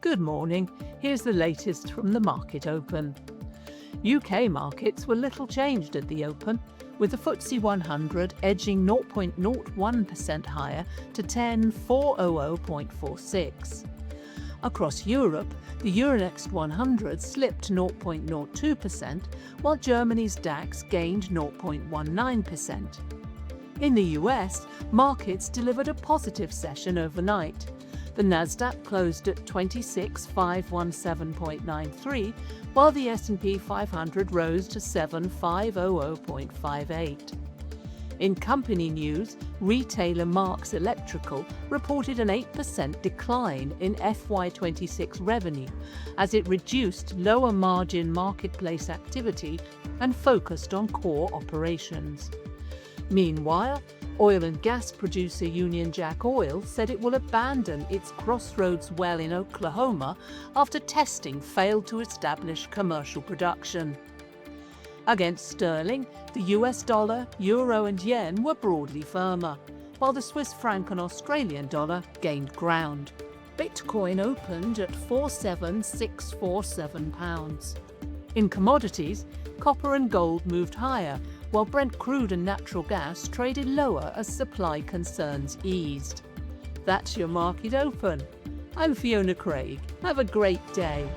Good morning, here's the latest from the market open. UK markets were little changed at the open, with the FTSE100 edging 0.01% higher to 10,400.46. Across Europe, the Euronext 100 slipped 0.02%, while Germany's DAX gained 0.19%. In the US, markets delivered a positive session overnight. The Nasdaq closed at 26,517.93, while the S&P 500 rose to 7,500.58. In company news, retailer Marks Electrical reported an 8% decline in FY26 revenue as it reduced lower margin marketplace activity and focused on core operations. Meanwhile, oil and gas producer Union Jack Oil said it will abandon its Crossroads well in Oklahoma after testing failed to establish commercial production. Against sterling, the US dollar, euro and yen were broadly firmer, while the Swiss franc and Australian dollar gained ground. Bitcoin opened at £47,647. In commodities, copper and gold moved higher, while Brent crude and natural gas traded lower as supply concerns eased. That's your market open. I'm Fiona Craig. Have a great day.